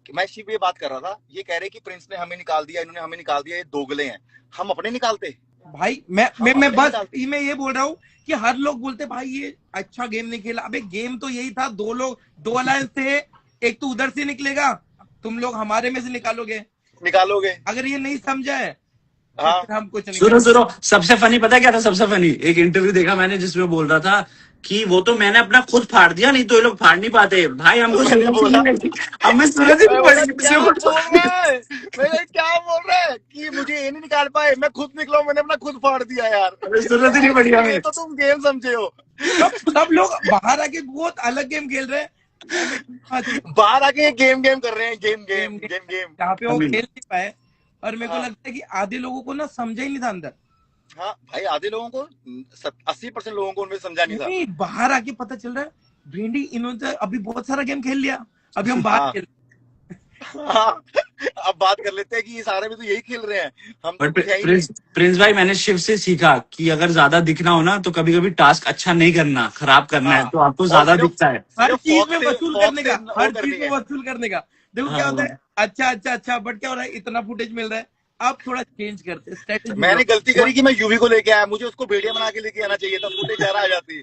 मैं शिव ये बात कर रहा था, ये कह रहे कि प्रिंस ने हमें निकाल दिया, इन्होंने हमें निकाल दिया, ये दोगले हैं, हम अपने निकालते, भाई हम मैं अपने बस निकालते। मैं ये बोल रहा हूँ कि हर लोग बोलते भाई ये अच्छा गेम नहीं खेला, अबे गेम तो यही था, दो अलायंस थे, एक तो उधर से निकलेगा, तुम लोग हमारे में से निकालोगे, अगर ये नहीं समझा है तो हाँ, फिर हम कुछ नहीं सुनो कर सुनो, सबसे फनी पता है क्या था? सबसे फनी एक इंटरव्यू देखा मैंने जिसमें बोल रहा था कि वो तो मैंने अपना खुद फाड़ दिया, नहीं तो ये लोग फाड़ नहीं पाते। भाई हमको मैंने बोला, हमें सूरज ही मैं नहीं बोला पड़ी क्या बोल रहा है, मैंने क्या बोल रहा है कि मुझे ये नहीं निकाल पाए, मैं खुद निकला, मैंने अपना खुद फाड़ दिया यार, हमें सूरज ही नहीं पड़ी हमें। ये तो तुम गेम समझे हो। सब लोग बाहर आके बहुत अलग गेम खेल रहे हैं, बाहर आके गेम कर रहे हैं, गेम जहाँ पे वो अभी खेल नहीं पाए, और मेरे को हाँ, लगता है कि आधे लोगों को ना समझा ही नहीं था अंदर, हाँ भाई, आधे लोगों को 80% लोगों को उनमें समझा नहीं था। नहीं, बाहर आके पता चल रहा है भिंडी इन्होंने तो अभी बहुत सारा गेम खेल लिया, अभी हम बाहर हाँ खेल। हाँ, अब बात कर लेते हैं कि ये सारे भी तो यही खेल रहे हैं, हम तो बट कुछ है ही नहीं। प्रिंस प्रिंस भाई, मैंने शिव से सीखा कि अगर ज्यादा दिखना हो ना तो कभी कभी टास्क अच्छा नहीं करना, खराब करना है, हाँ, तो आपको और ज्यादा सिर्फ दिखता है। हर सिर्फ चीज में वसूल फॉक्स करने से का, वो हर करनी चीज में है। वसूल करने का। देखो क्या होता है, हाँ। अच्छा अच्छा अच्छा, बट क्या हो रहा है, इतना फुटेज मिल रहा है, अब थोड़ा चेंज करते स्ट्रेटेजी। मैंने गलती करी कि मैं यूवी को लेके आया, मुझे उसको भेड़िया बना के लेके आना चाहिए था, फुटेज ज्यादा आ जाती।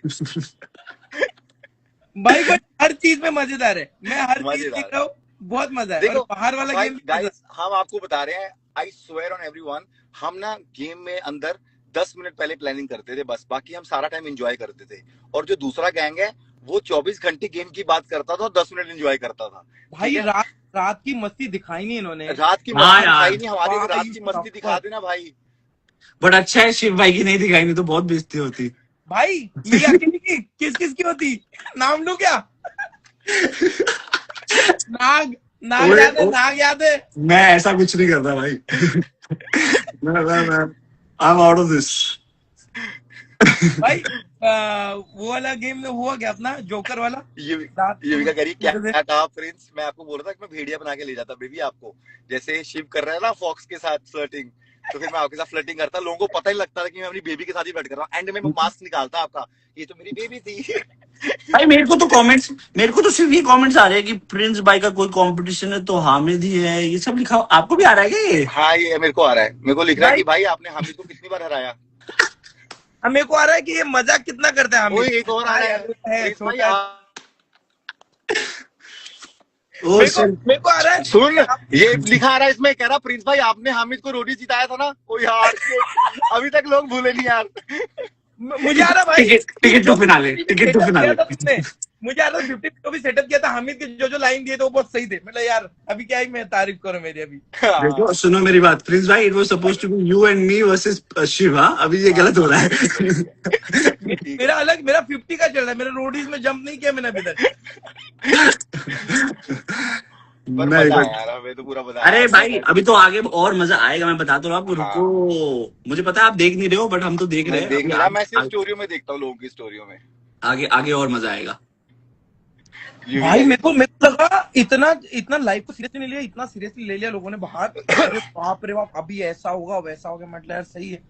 भाई बट हर चीज में मजेदार है, मैं हर चीज देख मजेदार। रहा हूँ, बहुत मजा है। और देखो बाहर वाला भाई गेम भी मजा। गाइस, हम आपको बता रहे हैं, आई स्वेयर ऑन एवरीवन, हम ना गेम में अंदर 10 मिनट पहले प्लानिंग करते थे बस, बाकी हम सारा टाइम एंजॉय करते थे। और जो दूसरा गैंग है वो 24 घंटे गेम की बात करता था और 10 मिनट एंजॉय करता था। ठीक भाई है, रात रात की मस्ती दिखाई नहीं इन्होंने रात की हाँ मस्ती दिखाई यार, नहीं हमारी, अगर रात भाई की मस्ती दिखा प्रॉपर। देना भाई। बट अच्छा है शिव भाई की नहीं दिखाई, नहीं तो बहुत बेइज्जती होती। भाई मेरी अकेली की किस किस की होती, नाम लू क्या? नाग, नाग ओए याद है, ओ, नाग याद है। मैं ऐसा कुछ नहीं करता भाई। मैं I am out of this. भाई वो वाला गेम में हुआ क्या अपना जोकर वाला, ये रात को युविका कह रही क्या बोलते थे। क्या कहा प्रिंस, मैं आपको बोल रहा था कि मैं भेड़िया बना के ले जाता बेबी आपको, जैसे शिव कर रहा है ना फॉक्स के साथ फ्लर्टिंग, तो फिर मैं आपके साथ फ्लर्टिंग करता, लोगों को पता ही लगता था कि मैं अपनी बेबी के साथ ही फ्लर्ट कर रहा हूँ, एंड में मैं मास्क निकालता आपका, ये तो मेरी बेबी थी। भाई मेरे को तो सिर्फ ये कमेंट्स आ रहे हैं कि प्रिंस भाई का कोई कंपटीशन है तो हामिद ही है, ये सब लिखा आपको भी आ रहा है क्या ये? हाँ, ये मेरे को आ रहा है, मेरे को लिख रहा है कि भाई भाई आपने हामिद को कितनी बार हराया। अब मेरे को आ रहा है कि ये मजाक कितना करता है ओए हामिद। एक और आ हाँ रहा यार, है है प्रिंस भाई, छोटा है। ओ सर, मेरे को आ रहा है सुन, कि ये लिखा आ रहा है इसमें, कह रहा प्रिंस भाई आपने हामिद को रोटी जिताया था ना, ओ यार shit, अभी तक लोग भूले नहीं यार। मुझे आ रहा भाई टिकट कि टिकट जो to finale, ticket to setup किया फिनाले। था तुमने, मुझे आ रहा है 50 को भी सेटअप किया था हामिद के, जो जो लाइन दिए थे वो बहुत सही थे। मतलब यार अभी क्या ही मैं तारीफ करूं मेरी अभी। हाँ, देखो सुनो मेरी बात, प्रिंस भाई, it was suppose to be you and me versus Shiv, हाँ अभी ये गलत हो रहा है। ठीक मेरा है। अलग, मेरा 50 का चल रहा है, मेरा रोडीज में जंप नहीं किया मैंने अभी तक। पर नहीं मजा आया बट, यार, हमें तो पूरा मजा अरे आया, भाई मजा। अभी तो आगे और मजा आएगा, मैं बता तो रहा हूँ आपको, हाँ, रुको। मुझे पता है आप देख नहीं रहे हो, बट हम तो देख रहे मैं हैं देख अभी। नहीं रहा, मैं सिर्फ स्टोरियों में देखता हूँ, लोगों की स्टोरियों में। आगे आगे और मजा आएगा। यूवी भाई कह रही मेरे को लगा इतना इतना लाइफ को सीरियसली नहीं लिया, इतना सीरियसली ले लिया लोगों ने बाहर। अरे बाप रे बाप, अभी ऐसा होगा वैसा होगा, मतलब यार सही है।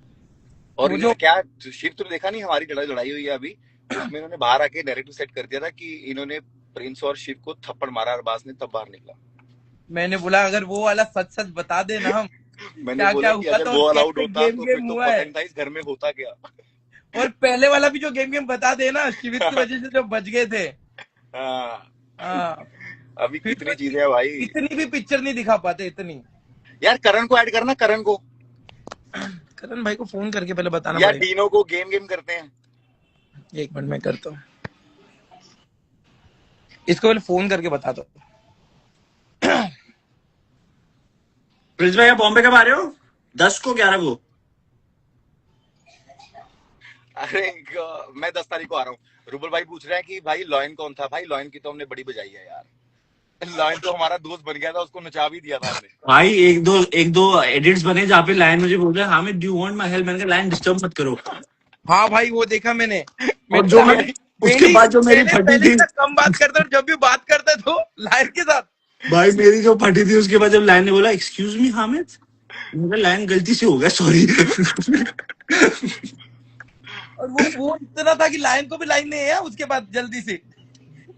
और वो जो इन्होंने क्या, शिव तो देखा नहीं, हमारी लड़ाई लड़ाई हुई है अभी, उसमें इन्होंने बाहर आके डायरेक्ट सेट कर दिया था कि इन्होंने प्रिंस और शिव को थप्पड़ मारा, अरबाज ने तब बाहर निकला। मैंने बोला अगर वो वाला सच सच बता दे ना हम मैंने क्या क्या बोला कि हुआ अगर था वो और अलाउड कैसे होता गेम तो फिर गेम तो हुआ पता है। नहीं था इस घर में होता क्या। और पहले वाला भी जो गेम बता दे ना, शिवित की वजह से जो बच गए थे। हाँ, हाँ, अभी फिर कितनी तो चीजें हैं भाई। इतनी भी पिक्चर नहीं दिखा पाते इतनी। यार करण को ऐड करना, करण को करण भाई को फोन करके पहले बताना या पड़ेगा। डीनो को गेम गेम करते हैं। एक मिनट में करता हूँ, इसको पहले फोन करके बता दो। प्रिंस भाई आप बॉम्बे कब आ रहे हो? 10 को, 11 को? अरे मैं 10 तारीख को आ रहा हूँ। रूबल भाई पूछ रहे हैं कि भाई लॉयन कौन था, भाई लॉयन की तो हमने बड़ी बजाई है यार, लॉयन तो हमारा दोस्त बन गया था, उसको नचा भी दिया था हमने। भाई एक दो एडिट्स बने जहाँ पे लायन मुझे बोल रहे हैं Hamid do you want my help, मैंने कहा लायन डिस्टर्ब मत करो। हाँ भाई वो देखा मैंने। और मेरे जो साथ मैं उसके बाद जो मेरी फटी पहले थी, से कम बात करता और जब भी बात करता तो लायर के साथ। भाई मेरी जो फटी थी उसके बाद जब लायन ने बोला एक्सक्यूज मी हामिद, मैंने कहा लायन गलती से हो गया, सॉरी। और वो इतना था कि लाइन को भी लाइन नहीं है उसके बाद जल्दी से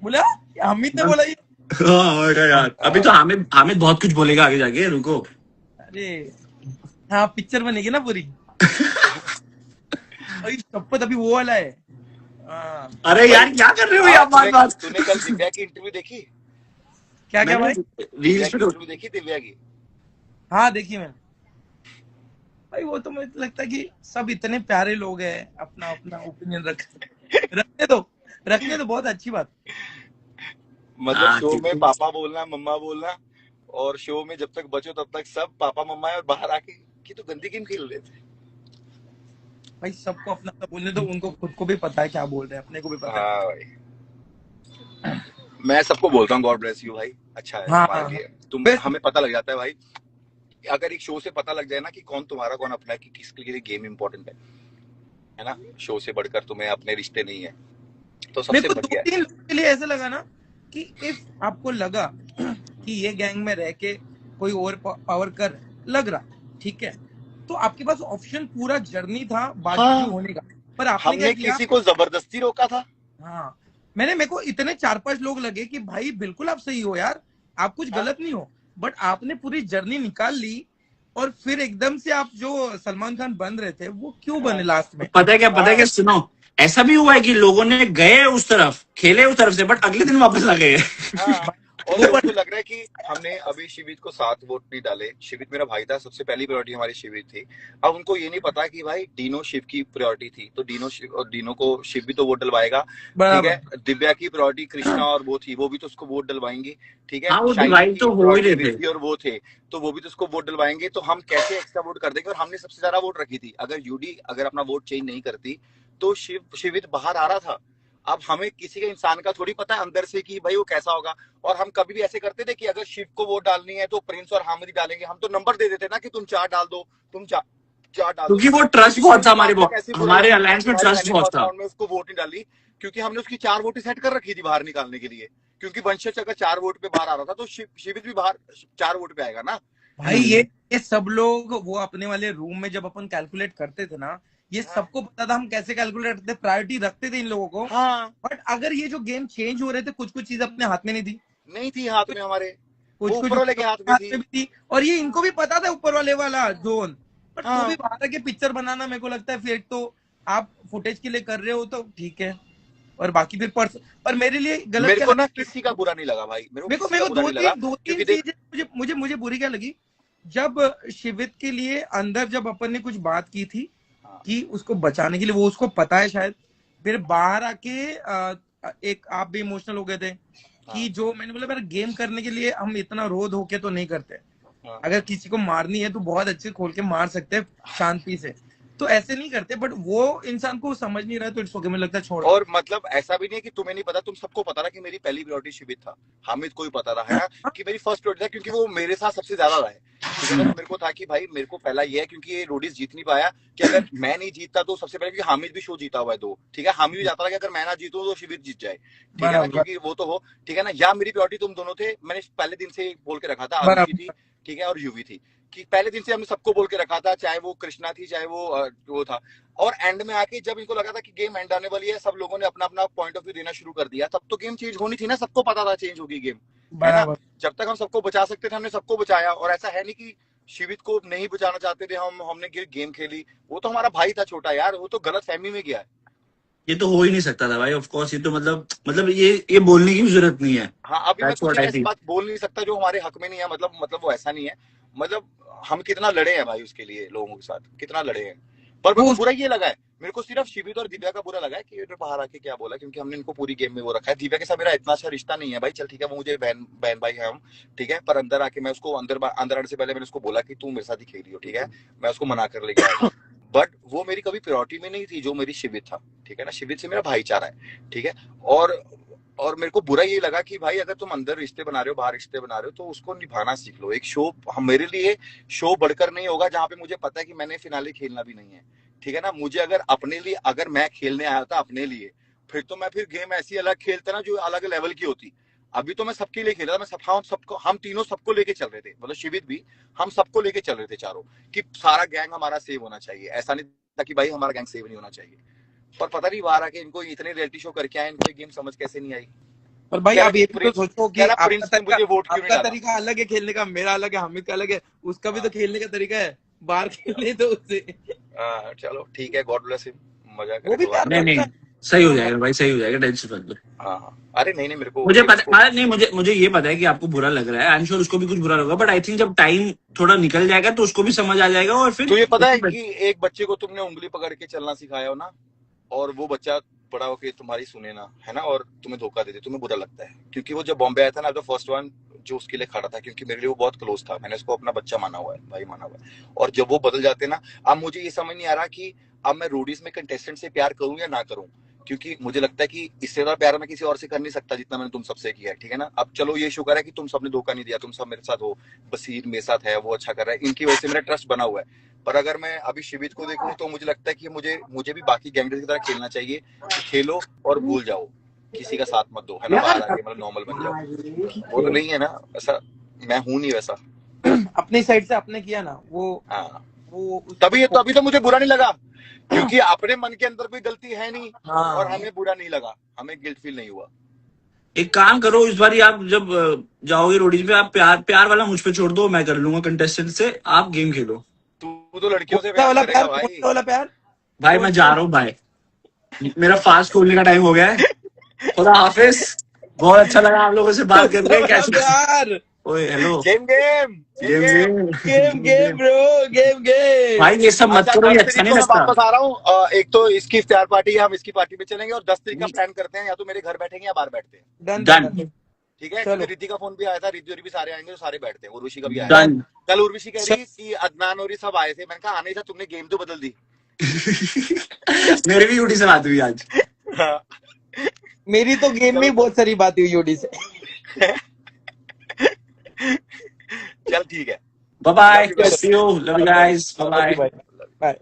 बोला, अमित ने बोला ये। हाँ मैं कहा यार अभी तो हामिद हामिद बहुत कुछ बोलेगा आगे जाके, रुको। अरे हाँ, पिक्चर बनेगी ना पूरी। अभी शपथ अभी वो वाला है। हाँ। अरे यार क्या कर रहे हो यार, बात बात। तूने कल दिव्या की इंटरव्यू देखी? क्या क्या मैंने भाई? दिव्या रील्स की पे इंटरव्यू देखी, दिव्या की? हाँ देखी मैंने। भाई वो तो मुझे लगता है कि सब इतने प्यारे लोग हैं, अपना अपना ओपिनियन रखने तो बहुत अच्छी बात। मतलब हाँ शो ठीक में है। पापा बोलना, मम्मा बोलना, और शो में जब तक बचो तब तक सब पापा मम्मा है, और बाहर आके कि तो गंदी गेम खेल रहे थे। भाई सबको अपना अपना बोलने दो, उनको खुद को भी पता है क्या बोल रहे हैं, अपने को भी पता है। हाँ भाई, मैं सबको बोलता हूँ गॉड ब्लेस यू भाई, अच्छा है हाँ तुम्हारे हाँ लिए, तुम बस हमें पता लग जाता है भाई अगर एक शो से पता लग जाए ना कि कौन तुम्हारा कौन अपना है, कि किसके लिए गेम इंपॉर्टेंट है ना, शो से बढ़कर तुम्हें अपने रिश्ते नहीं है, तो मेरे सबसे को दो बढ़िया है। तीन लोगों के लिए ऐसा लगा ना कि इफ आपको लगा कि ये गैंग में रह के कोई ओवर पावर कर लग रहा, ठीक है, तो आपके पास ऑप्शन पूरा जर्नी था बाजू हाँ, होने का, पर आपने क्या हमने किया? किसी को जबरदस्ती रोका था? हाँ, मेरे को इतने 4-5 लोग लगे कि भाई बिल्कुल आप सही हो यार, आप कुछ हाँ, गलत नहीं हो, बट आपने पूरी जर्नी निकाल ली और फिर एकदम से आप जो सलमान खान बन रहे थे वो क्यों बने हाँ, लास्ट में? पता है हाँ, क्या, सुनो, ऐसा भी हुआ है कि लोगों ने गए उस तरफ, खेले उस तरफ से, बट अगले दिन वापस आ गए। हाँ। और वो उनको बन लग रहा है कि हमने अभी शिवित को 7 वोट नहीं डाले, शिवित मेरा भाई था, सबसे पहली प्रायोरिटी हमारी शिवित थी। अब उनको ये नहीं पता कि भाई डीनो शिव की प्रायोरिटी थी, तो डीनो शिव, और डीनो को शिव भी तो वोट डलवाएगा, ठीक है। बराबर। दिव्या की प्रायोरिटी कृष्णा और वो थी, वो भी तो उसको वोट डलवाएंगी, ठीक है। हाँ, वो शाइनी डिवाइड की तो हो ही प्रायोरिटी रहे थे। रिद्धि और वो थे, तो वो भी तो उसको वोट डलवाएंगे, तो हम कैसे एक्स्ट्रा वोट कर देंगे? और हमने सबसे ज्यादा वोट रखी थी, अगर यूडी अगर अपना वोट चेंज नहीं करती तो शिवित बाहर आ रहा था। अब हमें किसी के इंसान का थोड़ी पता है अंदर से कि भाई वो कैसा होगा। और हम कभी भी ऐसे करते थे कि अगर शिव को वोट डालनी है तो प्रिंस और हामिद ही डालेंगे, हम तो नंबर दे देते ना कि तुम 4 डाल दो, तुम 4 डाल दो। क्योंकि वो तो ट्रस्ट किसी के बहुत था दिमाग में कैसे बुरा हमारे लग सकता है अलायंस कि में भाई ट्रस्ट मैंने बहुत फर्स्ट था। राउंड में उसको वोट नहीं डाली, क्योंकि हमने उसकी 4 वोट सेट कर रखी थी बाहर निकालने के लिए। क्योंकि वंशज अगर 4 वोट पे बाहर आ रहा था तो शिवित भी बाहर 4 वोट पे आएगा ना। भाई ये सब लोग वो अपने वाले रूम में जब अपन कैलकुलेट करते थे ना, ये हाँ, सबको पता था हम कैसे कैलकुलेट करते, प्रायोरिटी रखते थे इन लोगों को। हाँ, बट अगर ये जो गेम चेंज हो रहे थे, कुछ कुछ चीज अपने हाथ में नहीं थी, नहीं थी हाथ कुछ में हमारे, वो कुछ कुछ ऊपर वाले के हाथ के में हाथ थी। में भी थी, और ये इनको भी पता था ऊपर वाले वाला जोन। बट तो भी हाँ, बाहर के पिक्चर बनाना मेरे को लगता है फेक, तो आप फुटेज के लिए कर रहे हो तो ठीक है, और बाकी फिर पर मेरे लिए गलत मेरे क्या को ना लगता किसी का है? बुरा नहीं लगा भाई, मेरे को किसी मेरे का को बुरा नहीं लगा, दो तीन क्योंकि देख। चीजें मुझे मुझे मुझे बुरी क्या लगी। जब शिवित के लिए अंदर जब अपन ने कुछ बात की थी हाँ, कि उसको बचाने के लिए, वो उसको पता है शायद, फिर बाहर आके एक आप भी इमोशनल हो गए थे कि हाँ, जो मैंने बोला मेरा गेम करने के लिए हम इतना रो धो के तो नहीं करते, हाँ, अगर किसी को मारनी है तो बहुत अच्छे खोल के मार सकते हैं शांति से, तो ऐसे नहीं करते। बट वो इंसान को समझ नहीं रहा है, तो इट्स ओके, मुझे लगता है छोड़। और मतलब ऐसा भी नहीं है कि तुम्हें नहीं पता, तुम सबको पता था कि मेरी पहली प्रायोरिटी शिवित था, हामिद को भी पता था, है ना, कि मेरी फर्स्ट प्रायोरिटी था, क्योंकि वो मेरे साथ सबसे ज्यादा रहा है, ठीक है ना। तो मेरे को था कि भाई मेरे को पहला ये है, क्योंकि ये रोडीज जीत नहीं पाया, कि अगर मैं नहीं जीतता तो सबसे पहले, क्योंकि हामिद भी शो जीता हुआ है 2, ठीक है, हामिद भी जाता था कि अगर मैं ना जीतूं तो शिवित जीत जाए, ठीक है ना, बराबर क्योंकि वो तो हो, ठीक है ना। या मेरी प्रायोरिटी तुम दोनों थे, मैंने पहले दिन से बोल के रखा था, आरुषि थी, बराबर। ठीक है, और यूवी थी, कि पहले दिन से हमने सबको बोल के रखा था, चाहे वो कृष्णा थी, चाहे वो था। और एंड में आके जब इनको लगा था कि गेम एंड आने वाली है, सब लोगों ने अपना अपना पॉइंट ऑफ व्यू देना शुरू कर दिया, तब तो गेम चेंज होनी थी ना, सबको पता था चेंज होगी गेम, है ना। बराबर। जब तक हम सबको बचा सकते थे हमने सबको बचाया, और ऐसा है नहीं कि शिवित को नहीं बचाना चाहते थे हमने गेम खेली। वो तो हमारा भाई था छोटा यार, वो तो गलत फहमी में गया है। ये तो हो ही नहीं सकता था भाई, ऑफ कोर्स, ये तो मतलब ये बोलने की भी जरूरत नहीं है। हाँ, अभी मैं दैट्स कुछ व्हाट आई ऐसी फील। बात बोल नहीं सकता जो हमारे हक में नहीं है, मतलब वो ऐसा नहीं है, मतलब हम कितना लड़े हैं भाई उसके लिए, लोगों के साथ कितना लड़े हैं। पर मेरे वो को बुरा ये लगा है, मेरे को सिर्फ शिवित और दिव्या का बुरा लगा है कि ये बाहर आके क्या बोला, क्योंकि हमने इनको पूरी गेम में वो रखा है। दिव्या के साथ मेरा इतना अच्छा रिश्ता नहीं है भाई, चल ठीक है, वो मुझे बहन बहन भाई है हम, ठीक है, पर अंदर आके मैं उसको अंदर आने से पहले मैंने उसको बोला कि तू मेरे साथ ही खेली हो, ठीक है, मैं उसको मना कर लेके आया। बट वो मेरी कभी प्रायोरिटी में नहीं थी, जो मेरी शिवित था, ठीक है ना, शिवित से मेरा भाईचारा है, ठीक है। और और मेरे को बुरा ये लगा कि भाई अगर तुम अंदर रिश्ते बना रहे हो, बाहर रिश्ते बना रहे हो, तो उसको निभाना सीख लो। एक शो हम, मेरे लिए शो बढ़कर नहीं होगा जहां पे मुझे पता है कि मैंने फिनाले खेलना भी नहीं है, ठीक है ना। मुझे अगर अपने लिए, अगर मैं खेलने आया था अपने लिए, फिर तो मैं फिर गेम ऐसी अलग खेलता ना जो अलग लेवल की होती। अभी तो मैं सबके लिए खेल रहा था, मैं हम तीनों सबको लेके चल रहे थे, मतलब शिवित भी, हम सबको लेके चल रहे थे चारों, कि सारा गैंग हमारा सेव होना चाहिए। ऐसा नहीं था कि भाई हमारा गैंग सेव नहीं होना चाहिए। पर पता नहीं बाहर आके इनको इतने रियलिटी शो करके आए, इनको ये गेम समझ कैसे नहीं आई। पर भाई कह रहा आप कि ये भी तो सोचो कह कि रहा प्रिंस ने मुझे वोट क्यों नहीं आपका डाला। तरीका अलग है खेलने का, मेरा अलग है, हामिद का अलग है, उसका भी तो हाँ, खेलने का तरीका है, बाहर खेलने तो उससे चलो ठीक है, गॉड ब्लेस हिम, मजा वो करे भी भगवान प्यार नहीं करे। करता नहीं, है। सही हो तो जाएगा भाई, सही हो जाएगा, टेंशन मत लो। हाँ, हाँ, अरे नहीं नहीं, मेरे को मुझे ये पता, उसको। नहीं, मुझे ये पता है कि आपको बुरा लग रहा है, आई एम श्योर उसको भी कुछ बुरा लगा, बट आई थिंक जब टाइम थोड़ा निकल जाएगा तो उसको भी समझ आ जाएगा, और फिर तुझे पता है उसको। कि एक बच्चे को तुमने उंगली पकड़ के चलना सिखाया हो ना, और वो बच्चा बड़ा होके तुम्हारी सुने ना, है ना, और तुम्हें धोखा दे दे, तुम्हें बुरा लगता है। क्योंकि वो जब बॉम्बे आया था ना, तो फर्स्ट वन जो उसके लिए खड़ा था, क्योंकि मेरे लिए वो बहुत क्लोज था, मैंने उसको अपना बच्चा माना हुआ है, भाई माना हुआ है। और जब वो बदल जाते ना, अब मुझे ये समझ नहीं आ रहा कि अब मैं रोडीज में कंटेस्टेंट से प्यार करूं या ना करूं, क्योंकि मुझे लगता है कि इससे ज्यादा प्यार मैं किसी और से कर नहीं सकता जितना मैंने तुम सबसे किया है, ठीक है ना। अब चलो ये शुक्र है कि तुम सबने धोखा नहीं दिया, तुम सब मेरे साथ हो, बसीर मेरे साथ है, वो अच्छा कर रहा है, इनकी वजह से मेरा ट्रस्ट बना हुआ है। पर अगर मैं अभी शिवित को देखूं तो मुझे लगता है कि मुझे मुझे भी बाकी गैंगस्टर की तरह खेलना चाहिए कि खेलो और भूल जाओ, किसी का साथ मत दो, है ना, बाहर आके मतलब नॉर्मल बन जाओ। वो तो नहीं है ना ऐसा, मैं हूं नहीं वैसा। अपनी साइड से आपने किया ना वो हाँ, वो तभी तो मुझे बुरा नहीं लगा, क्योंकि अपने मन के अंदर कोई गलती है नहीं और हाँ हमें बुरा नहीं लगा, हमें गिल्ट फील नहीं हुआ। एक काम करो, इस बार आप जब जाओगे रोडीज पे, आप प्यार प्यार वाला मुझ पे छोड़ दो, मैं कर लूंगा कंटेस्टेंट से, आप गेम खेलो। तू तो लड़कियों से कौन सा प्यार वाला करेगा प्यार, कौन भाई। सा वाला प्यार? भाई मैं जा रहा हूँ भाई, मेरा फास्ट खोलने का टाइम हो गया है। खुदा हाफिज, बहुत अच्छा लगा आप लोगों से बात कौन सा करके। वाला कैसे? प्यार? ओए hello, game game game game game. Game game bro, game. भाई ये सब मत अच्छा, करो, 10 ये अच्छा तारीख नहीं को मैं लगता। वापस आ रहा हूँ। एक तो इसकी इफ्तार पार्टी है, हम इसकी पार्टी पे चलेंगे, और 10 तारीख का प्लान करते हैं, या तो मेरे घर बैठेंगे या बाहर बैठते हैं। Done done done. ठीक है, चलो क्योंकि रिद्धि का फोन भी आया था, रिद्धि और भी सारे आएंगे तो सारे बैठते हैं, उर्वशी का भी आया था। डन। कल उर्वशी कह रही कि अदनान और ये सब आए थे, मैंने कहा आने था, तुमने गेम तो बदल दी। मेरी भी यूटी से बात हुई आज। मेरी तो गेम में ही बहुत सारी बात हुई यूडी से। चल ठीक है, bye bye, see you, love you guys, bye bye. Bye.